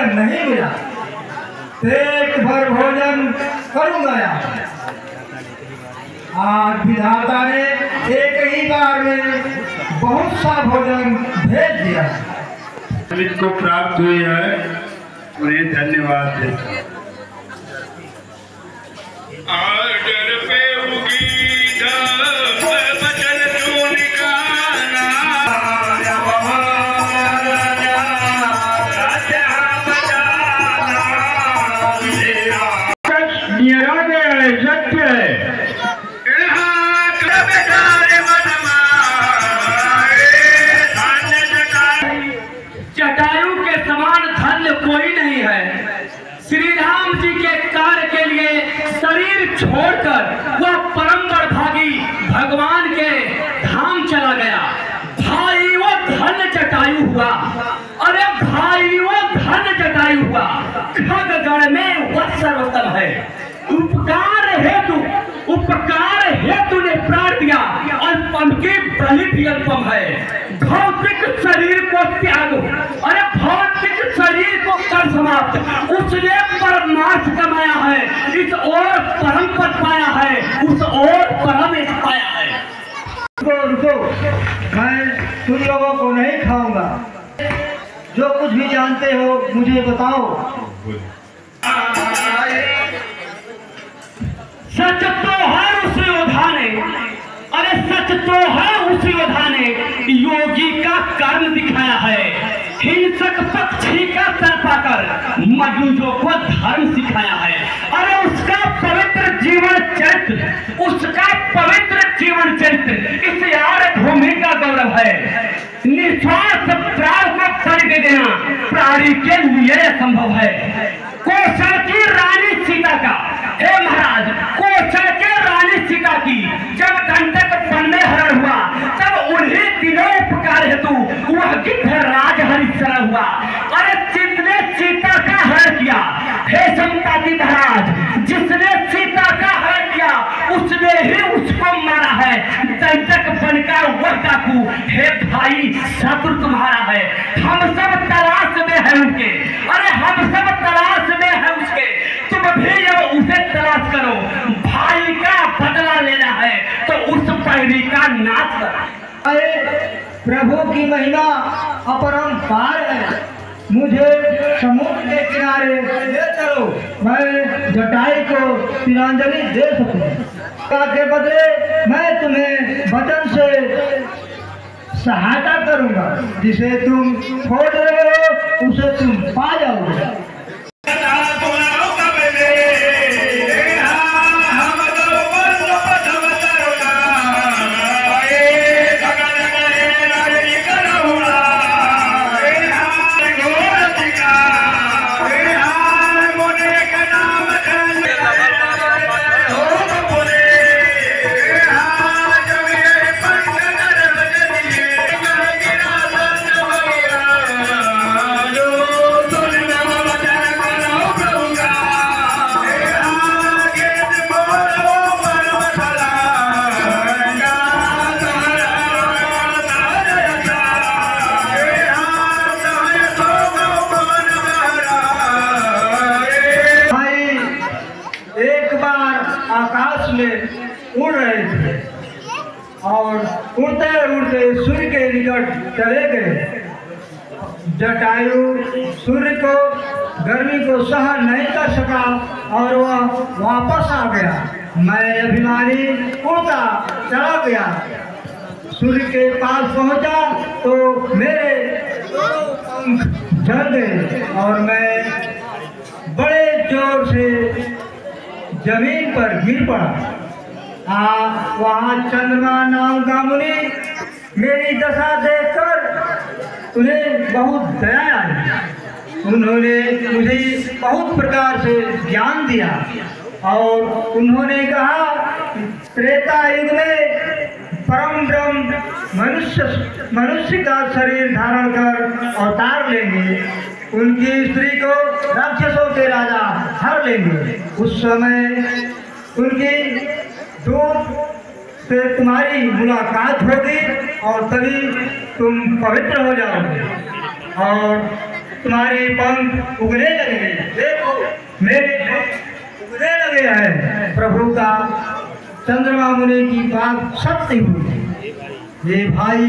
भोजन नहीं मिला, पेट भर भोजन करूंगा। आज विधाता ने एक ही बार में बहुत सा भोजन भेज दिया। को प्राप्त हुई है, उन्हें धन्यवाद देता। जटायु के समान धन्य कोई नहीं है। श्री राम जी के कार्य के लिए शरीर छोड़कर वह परम्पर भागी भगवान के धाम चला गया। भाई वो धन्य जटायु हुआ। अरे भाई वो धन्य जटायु हुआ। खगगण में वह सर्वोत्तम है। उपकार हेतु ने प्राण दिया, अल्पम की बलि भी अल्पम है। भौतिक शरीर को त्याग, अरे भौतिक शरीर को कर समाप्त, उसने परमार्थ कमाया है, इस और परम पद पाया है, उस और परम पाया है। रुको, मैं तुम लोगों को नहीं खाऊंगा। जो कुछ भी जानते हो मुझे बताओ। सच तो है उस योद्धा ने, अरे सच तो है उस योद्धा ने योगी का कर्म दिखाया है। हिंसक पक्षी का सर पाकर मजूजों को धर्म सिखाया है। अरे उसका पवित्र जीवन चरित्र, उसका पवित्र जीवन चरित्र इस यार भूमि का गौरव है। निस्वार्थ प्राण को बलि दे देना प्राणी के लिए संभव है। कौशल की रानी सीता का, हे महाराज, कौशल के रानी सीता की जब दंडक वन में हरण हुआ, तब उन्हीं दिनों उपकार हेतु वह गिद्धराज हरिश्चंद्र हुआ। अरे जिसने सीता का हरण किया, हे संताजी महाराज, जिसने सीता का हरण किया उसने ही उसको मारा है। दंडक वन का वह डाकू, हे भाई, शत्रु तुम्हारा है। हम सब तलाश में है उनके, अरे हम सब तलाश में है उसके। तुम भी अब उसे तलाश करो। भाई का बदला लेना है तो उस पैरी का नाश करो। अरे प्रभु की महिमा अपरंपार है। मुझे समुद्र के किनारे ले चलो, मैं जटायु को तिलांजलि दे सकूं। के बदले मैं तुम्हें वचन से सहायता करूंगा। जिसे तुम खोज रहे हो उसे तुम पा जाओगे। आकाश में उड़ रहे थे और उड़ते उड़ते सूर्य के निकट चले गए। जटायु सूर्य को गर्मी को सहन नहीं कर सका और वह वापस आ गया। मैं अभिमानी उड़ता चला गया। सूर्य के पास पहुंचा तो मेरे पंख झड़ गए और मैं बड़े जोर से जमीन पर गिर पड़ा। वहाँ चंद्रमा नाम का मुनि मेरी दशा देखकर उन्हें बहुत दया आई। उन्होंने मुझे बहुत प्रकार से ज्ञान दिया और उन्होंने कहा त्रेता युग में परम ब्रह्म मनुष्य का शरीर धारण कर अवतार लेंगे। उनकी स्त्री को राक्षसों के राजा हर लेंगे। उस समय उनकी दूध से तुम्हारी मुलाकात होगी और तभी तुम पवित्र हो जाओगे। और तुम्हारे पंख उगने लगे, देखो मेरे पंख उगने लगे हैं। प्रभु का चंद्रमा मुनि की बात सत्य हुई। ये भाई